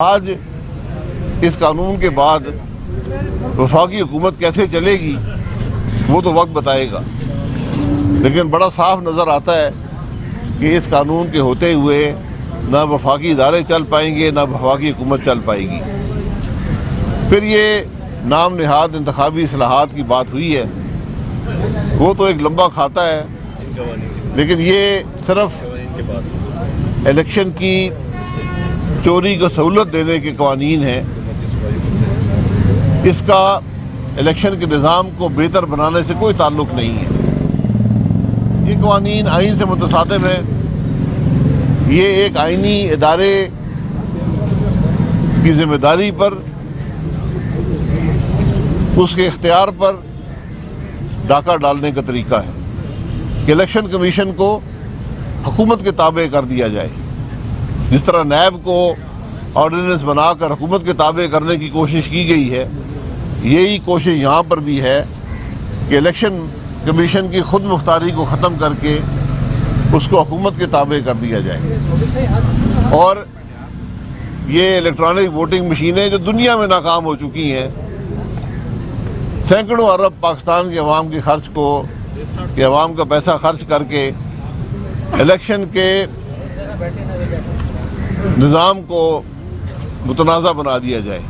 آج اس قانون کے بعد وفاقی حکومت کیسے چلے گی وہ تو وقت بتائے گا، لیکن بڑا صاف نظر آتا ہے کہ اس قانون کے ہوتے ہوئے نہ وفاقی ادارے چل پائیں گے نہ وفاقی حکومت چل پائے گی۔ پھر یہ نام نہاد انتخابی اصلاحات کی بات ہوئی ہے، وہ تو ایک لمبا کھاتا ہے، لیکن یہ صرف الیکشن کی چوری کو سہولت دینے کے قوانین ہیں۔ اس کا الیکشن کے نظام کو بہتر بنانے سے کوئی تعلق نہیں ہے۔ یہ قوانین آئین سے متصادم ہیں۔ یہ ایک آئینی ادارے کی ذمہ داری پر، اس کے اختیار پر ڈاکہ ڈالنے کا طریقہ ہے کہ الیکشن کمیشن کو حکومت کے تابع کر دیا جائے۔ جس طرح نیب کو آرڈیننس بنا کر حکومت کے تابع کرنے کی کوشش کی گئی ہے، یہی کوشش یہاں پر بھی ہے کہ الیکشن کمیشن کی خود مختاری کو ختم کر کے اس کو حکومت کے تابع کر دیا جائے۔ اور یہ الیکٹرانک ووٹنگ مشینیں جو دنیا میں ناکام ہو چکی ہیں، سینکڑوں ارب پاکستان کے عوام کے خرچ کو، کہ عوام کا پیسہ خرچ کر کے الیکشن کے نظام کو متنازع بنا دیا جائے۔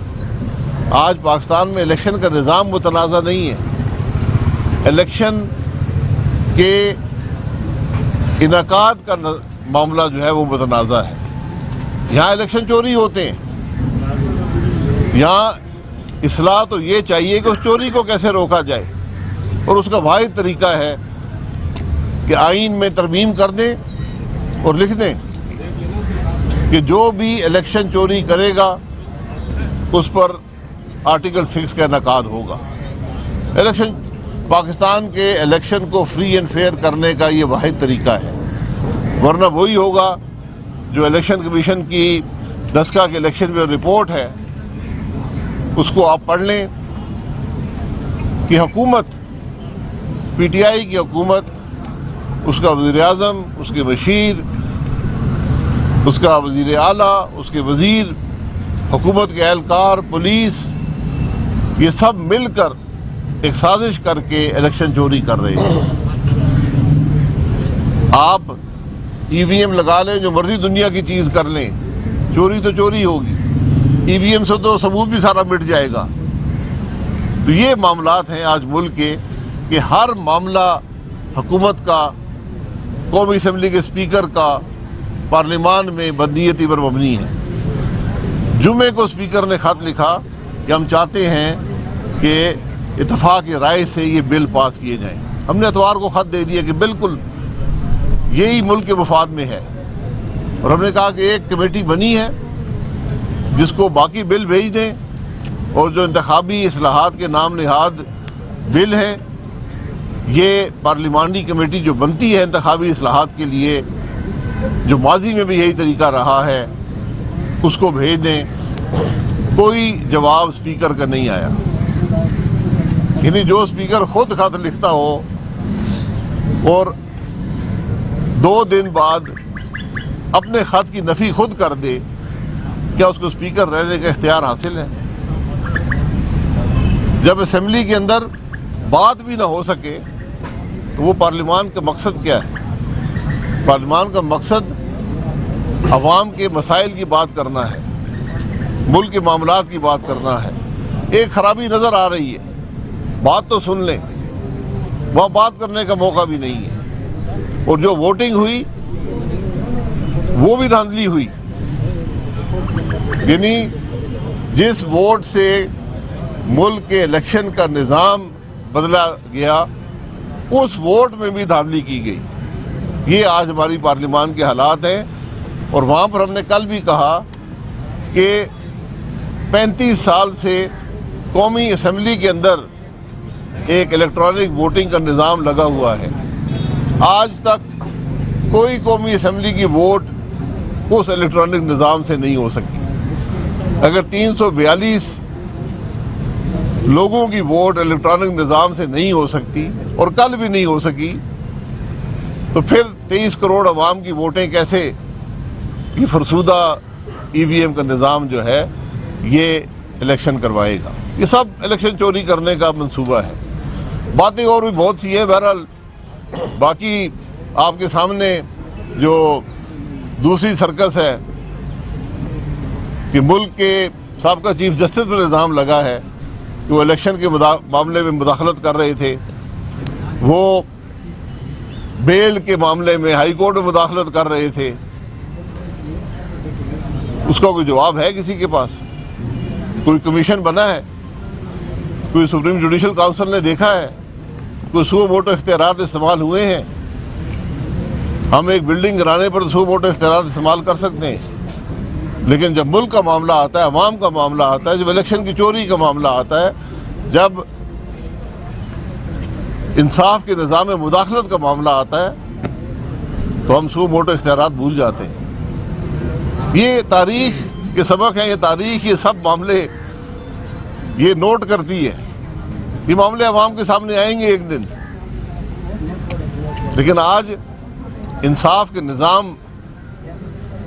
آج پاکستان میں الیکشن کا نظام متنازع نہیں ہے، الیکشن کے انعقاد کا معاملہ جو ہے وہ متنازع ہے۔ یہاں الیکشن چوری ہوتے ہیں، یہاں اصلاح تو یہ چاہیے کہ اس چوری کو کیسے روکا جائے، اور اس کا واحد طریقہ ہے کہ آئین میں ترمیم کر دیں اور لکھ دیں کہ جو بھی الیکشن چوری کرے گا اس پر آرٹیکل 6 کا انعقاد ہوگا۔ الیکشن پاکستان کے الیکشن کو فری اینڈ فیئر کرنے کا یہ واحد طریقہ ہے، ورنہ وہی ہوگا جو الیکشن کمیشن کی ڈسکا کے الیکشن میں رپورٹ ہے، اس کو آپ پڑھ لیں کہ حکومت، پی ٹی آئی کی حکومت، اس کا وزیر اعظم، اس کے مشیر، اس کا وزیر اعلیٰ، اس کے وزیر، حکومت کے اہلکار، پولیس، یہ سب مل کر ایک سازش کر کے الیکشن چوری کر رہے ہیں۔ آپ ای وی ایم لگا لیں، جو مرضی دنیا کی چیز کر لیں، چوری تو چوری ہوگی، ای وی ایم سے تو ثبوت بھی سارا مٹ جائے گا۔ تو یہ معاملات ہیں آج ملک کے، کہ ہر معاملہ حکومت کا، قومی اسمبلی کے اسپیکر کا پارلیمان میں بدنیتی پر مبنی ہے۔ جمعے کو اسپیکر نے خط لکھا کہ ہم چاہتے ہیں کہ اتفاق رائے سے یہ بل پاس کیے جائیں۔ ہم نے اتوار کو خط دے دیا کہ بالکل یہی ملک کے مفاد میں ہے، اور ہم نے کہا کہ ایک کمیٹی بنی ہے جس کو باقی بل بھیج دیں، اور جو انتخابی اصلاحات کے نام نہاد بل ہیں، یہ پارلیمانی کمیٹی جو بنتی ہے انتخابی اصلاحات کے لیے، جو ماضی میں بھی یہی طریقہ رہا ہے، اس کو بھیج دیں۔ کوئی جواب اسپیکر کا نہیں آیا، یعنی جو اسپیکر خود خط لکھتا ہو اور 2 دن بعد اپنے خط کی نفی خود کر دے، کیا اس کو اسپیکر رہنے کا اختیار حاصل ہے؟ جب اسمبلی کے اندر بات بھی نہ ہو سکے تو وہ پارلیمان کا مقصد کیا ہے؟ پارلیمان کا مقصد عوام کے مسائل کی بات کرنا ہے، ملک کے معاملات کی بات کرنا ہے۔ ایک خرابی نظر آ رہی ہے، بات تو سن لیں، وہاں بات کرنے کا موقع بھی نہیں ہے۔ اور جو ووٹنگ ہوئی وہ بھی دھاندلی ہوئی، یعنی جس ووٹ سے ملک کے الیکشن کا نظام بدلا گیا، اس ووٹ میں بھی دھاندلی کی گئی۔ یہ آج ہماری پارلیمان کے حالات ہیں، اور وہاں پر ہم نے کل بھی کہا کہ 35 سال سے قومی اسمبلی کے اندر ایک الیکٹرانک ووٹنگ کا نظام لگا ہوا ہے، آج تک کوئی قومی اسمبلی کی ووٹ اس الیکٹرانک نظام سے نہیں ہو سکی۔ اگر 342 لوگوں کی ووٹ الیکٹرانک نظام سے نہیں ہو سکتی، اور کل بھی نہیں ہو سکی، تو پھر 23 کروڑ عوام کی ووٹیں کیسے یہ فرسودہ EVM کا نظام جو ہے یہ الیکشن کروائے گا. یہ سب الیکشن چوری کرنے کا منصوبہ ہے. باتیں اور بھی بہت سی ہیں. بہرحال باقی آپ کے سامنے جو دوسری سرکس ہے کہ ملک کے سابقہ چیف جسٹس پر الزام لگا ہے کہ وہ الیکشن کے معاملے میں مداخلت کر رہے تھے, وہ بیل کے معاملے میں ہائی کورٹ میں مداخلت کر رہے تھے. اس کا کوئی جواب ہے کسی کے پاس؟ کوئی کمیشن بنا ہے؟ کوئی سپریم جوڈیشل کاؤنسل نے دیکھا ہے؟ کوئی سو موٹو اختیارات استعمال ہوئے ہیں؟ ہم ایک بلڈنگ گرانے پر سو موٹو اختیارات استعمال کر سکتے ہیں, لیکن جب ملک کا معاملہ آتا ہے, عوام کا معاملہ آتا ہے, جب الیکشن کی چوری کا معاملہ آتا ہے, جب انصاف کے نظام میں مداخلت کا معاملہ آتا ہے, تو ہم سو موٹو اختیارات بھول جاتے ہیں. یہ تاریخ کے سبق ہیں, یہ تاریخ, یہ سب معاملے یہ نوٹ کرتی ہے. یہ معاملے عوام کے سامنے آئیں گے ایک دن, لیکن آج انصاف کے نظام,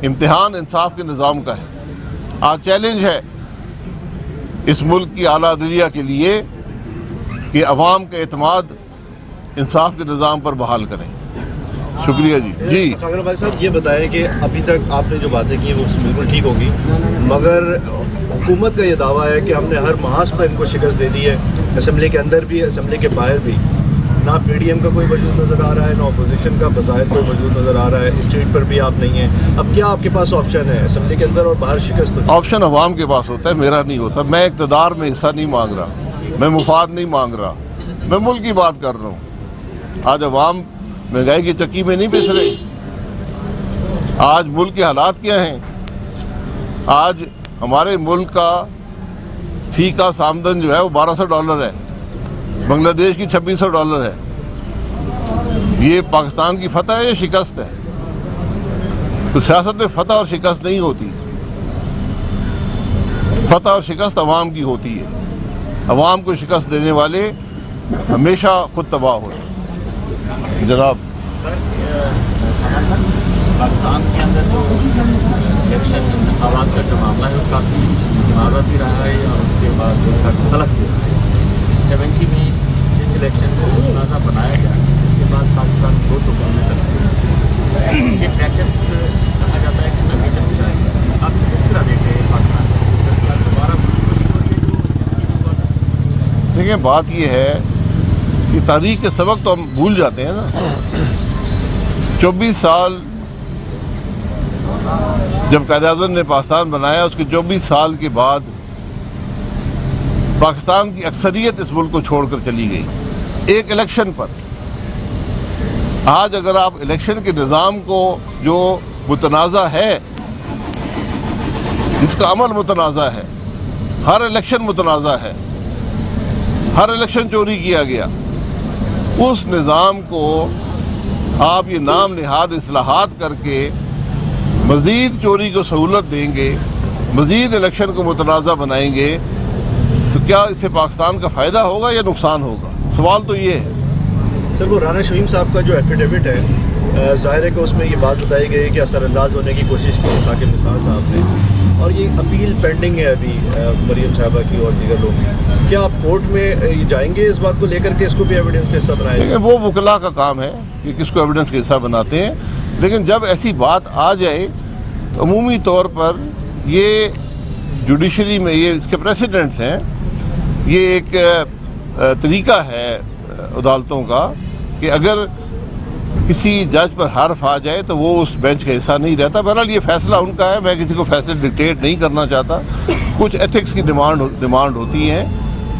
امتحان انصاف کے نظام کا ہے. آج چیلنج ہے اس ملک کی اعلیٰ عدلیہ کے لیے کہ عوام کا اعتماد انصاف کے نظام پر بحال کریں. شکریہ جی. خاکر بھائی صاحب یہ بتائیں کہ ابھی تک آپ نے جو باتیں کی ہیں وہ بالکل ٹھیک ہوگی, مگر حکومت کا یہ دعویٰ ہے کہ ہم نے ہر محاذ پر ان کو شکست دے دی ہے, اسمبلی کے اندر بھی, اسمبلی کے باہر بھی. نہ PDM کا کوئی وجود نظر آ رہا ہے, نہ اپوزیشن کا بظاہر کوئی وجود نظر آ رہا ہے, اسٹریٹ پر بھی آپ نہیں ہیں. اب کیا آپ کے پاس آپشن ہے؟ اسمبلی کے اندر اور باہر شکست؟ آپشن عوام کے پاس ہوتا ہے, میرا نہیں ہوتا. میں اقتدار میں حصہ نہیں مانگ رہا, میں مفاد نہیں مانگ رہا, میں ملک کی بات کر رہا ہوں. آج عوام مہنگائی کی چکی میں نہیں پس رہے. آج ملک کے حالات کیا ہیں؟ آج ہمارے ملک کا فی کا آمدن جو ہے وہ $1200 ہے, بنگلہ دیش کی $2600 ہے. یہ پاکستان کی فتح ہے یا شکست ہے؟ تو سیاست میں فتح اور شکست نہیں ہوتی, فتح اور شکست عوام کی ہوتی ہے. عوام کو شکست دینے والے ہمیشہ خود تباہ ہوتے ہیں. جناب پاکستان کے اندر جو الیکشن انتخابات کا جو معاملہ ہے وہ کافی متنازع بھی رہا ہے اور اس کے بعد کافی غلط بھی رہا ہے. 70 میں جس الیکشن کو متنازع بنایا گیا اس کے بعد پاکستان 2 ٹکڑوں میں تقسیم ہے. یہ پریکٹس کہا جاتا ہے کہ نتیجہ بھی جائے گا. آپ کس طرح دیکھتے ہیں پاکستان کو دوبارہ؟ دیکھیں بات یہ ہے کہ تاریخ کے سبق تو ہم بھول جاتے ہیں نا. 24 سال جب قائد اعظم نے پاکستان بنایا, اس کے 24 سال کے بعد پاکستان کی اکثریت اس ملک کو چھوڑ کر چلی گئی ایک الیکشن پر. آج اگر آپ الیکشن کے نظام کو جو متنازع ہے, جس کا عمل متنازع ہے, ہر الیکشن متنازع ہے, ہر الیکشن چوری کیا گیا, اس نظام کو آپ یہ نام نہاد اصلاحات کر کے مزید چوری کو سہولت دیں گے, مزید الیکشن کو متنازع بنائیں گے, تو کیا اس سے پاکستان کا فائدہ ہوگا یا نقصان ہوگا؟ سوال تو یہ ہے. سر وہ رانا شہیم صاحب کا جو ایفیڈیوٹ ہے, ظاہر ہے کہ اس میں یہ بات بتائی گئی کہ اثر انداز ہونے کی کوشش کی ثاقب نثار صاحب نے, اور یہ اپیل پینڈنگ ہے ابھی مریم صاحبہ کی اور دیگر لوگ. کیا آپ کورٹ میں جائیں گے اس بات کو لے کر کے اس کو بھی ایویڈنس کا حصہ بنائیں گے؟ وہ وکلا کا کام ہے کہ کس کو ایویڈنس کا حصہ بناتے ہیں, لیکن جب ایسی بات آ جائے تو عمومی طور پر یہ جوڈیشری میں یہ اس کے پریسیڈنٹس ہیں, یہ ایک طریقہ ہے عدالتوں کا کہ اگر کسی جج پر حرف آ جائے تو وہ اس بینچ کا حصہ نہیں رہتا. بہرحال یہ فیصلہ ان کا ہے, میں کسی کو فیصلے ڈکٹیٹ نہیں کرنا چاہتا. کچھ ایتھکس کی ڈیمانڈ ہوتی ہیں,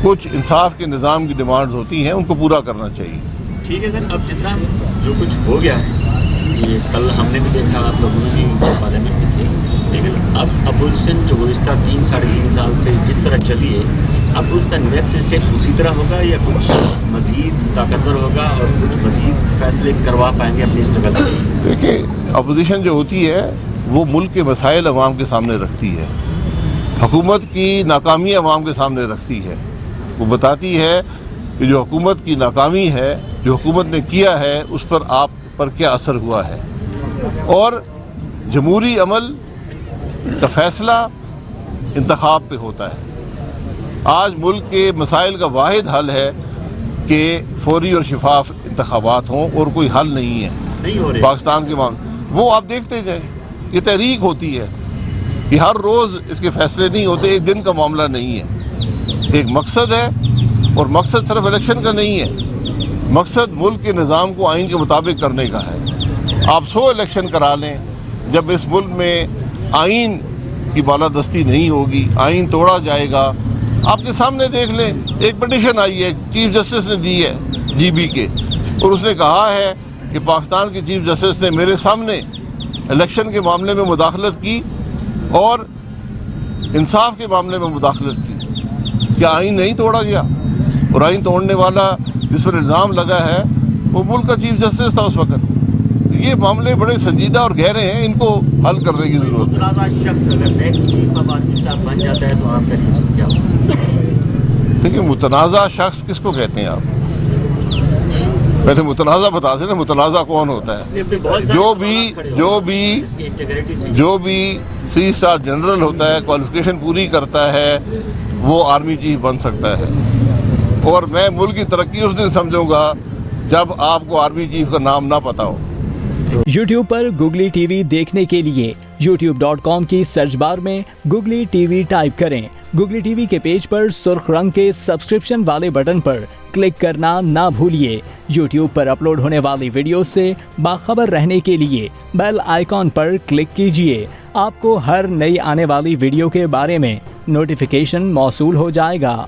کچھ انصاف کے نظام کی ڈیمانڈ ہوتی ہیں, ان کو پورا کرنا چاہیے. ٹھیک ہے سر, اب جتنا جو کچھ ہو گیا ہے, یہ کل ہم نے بھی دیکھا, آپ لوگوں نے بھی پارلیمنٹ میں تھے, لیکن اب اپوزیشن جو گزشتہ 3-3.5 سال سے جس طرح چلی ہے, اب اس کا نیکسٹ اسٹیپ اسی طرح ہوگا یا کچھ مزید طاقتور ہوگا اور کچھ مزید فیصلے کروا پائیں گے اپنی اسٹرگل سے؟ دیکھیں اپوزیشن جو ہوتی ہے وہ ملک کے مسائل عوام کے سامنے رکھتی ہے, حکومت کی ناکامی عوام کے سامنے رکھتی ہے. وہ بتاتی ہے کہ جو حکومت کی ناکامی ہے, جو حکومت نے کیا ہے, اس پر آپ پر کیا اثر ہوا ہے. اور جمہوری عمل کا فیصلہ انتخاب پہ ہوتا ہے. آج ملک کے مسائل کا واحد حل ہے کہ فوری اور شفاف انتخابات ہوں, اور کوئی حل نہیں ہے نہیں ہو رہے پاکستان کے معاملے. وہ آپ دیکھتے جائیں, یہ تحریک ہوتی ہے, یہ ہر روز اس کے فیصلے نہیں ہوتے, ایک دن کا معاملہ نہیں ہے. ایک مقصد ہے, اور مقصد صرف الیکشن کا نہیں ہے, مقصد ملک کے نظام کو آئین کے مطابق کرنے کا ہے. آپ 100 الیکشن کرا لیں, جب اس ملک میں آئین کی بالادستی نہیں ہوگی, آئین توڑا جائے گا. آپ کے سامنے دیکھ لیں, ایک پٹیشن آئی ہے, چیف جسٹس نے دی ہے جی بی کے, اور اس نے کہا ہے کہ پاکستان کے چیف جسٹس نے میرے سامنے الیکشن کے معاملے میں مداخلت کی اور انصاف کے معاملے میں مداخلت کی. کیا آئین نہیں توڑا گیا؟ اور آئین توڑنے والا جس پر الزام لگا ہے وہ ملک کا چیف جسٹس تھا اس وقت. یہ معاملے بڑے سنجیدہ اور گہرے ہیں, ان کو حل کرنے کی ضرورت ہے. متنازع شخص اگر next chief of army staff بن جاتا ہے تو آپ کا ریئیکشن کیا ہوگا؟ دیکھیے, متنازع شخص کس کو کہتے ہیں آپ؟ پہلے متنازع بتا دیں نا, متنازع کون ہوتا ہے؟ جو بھی 3 اسٹار جنرل ہوتا ہے, کوالیفیکیشن پوری کرتا ہے, وہ آرمی چیف بن سکتا ہے. اور میں ملک کی ترقی اس دن سمجھوں گا جب آپ کو آرمی چیف کا نام نہ پتا ہو. YouTube پر گوگلی ٹی وی دیکھنے کے لیے youtube.com کی سرچ بار میں گوگلی ٹی وی ٹائپ کریں. گوگلی ٹی وی کے پیج پر سرخ رنگ کے سبسکرپشن والے بٹن پر کلک کرنا نہ بھولیے. YouTube پر اپلوڈ ہونے والی ویڈیو سے باخبر رہنے کے لیے بیل آئیکن پر کلک کیجیے. آپ کو ہر نئی آنے والی ویڈیو کے بارے میں نوٹیفیکیشن موصول ہو جائے گا.